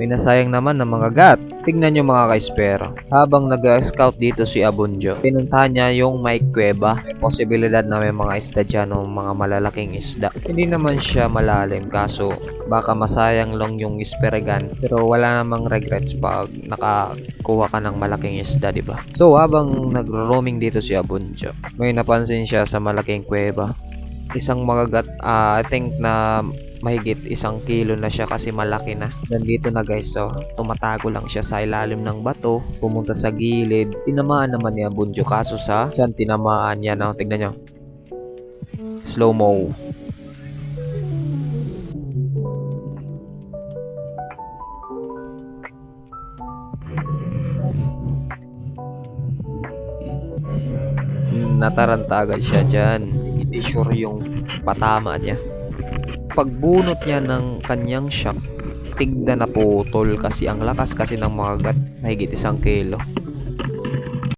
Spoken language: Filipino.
May nasayang naman ng mga gat. Tignan nyo mga ka-espero. Habang nag-scout dito si Abunjo, pinuntahan niya yung may kuweba. Posibilidad na may mga isda dyan o mga malalaking isda. Hindi naman siya malalim kaso baka masayang lang yung isperegan. Pero wala namang regrets pag nakakuha ka ng malaking isda, diba? So habang nagro-roaming dito si Abunjo, may napansin siya sa malaking kuweba. Isang magagat, I think na mahigit 1 kilo na siya kasi malaki na. Nandito na guys, so tumatago lang siya sa ilalim ng bato, pumunta sa gilid. Tinamaan naman ni Abunjo kaso sa siyan tinamaan niya. No? Tignan nyo. Slow mo. Nataranta agad siya dyan. Hindi sure yung patama niya. Pagbunot niya ng kanyang shock, tigda na putol kasi ang lakas kasi ng mga gat, mahigit 1 kilo.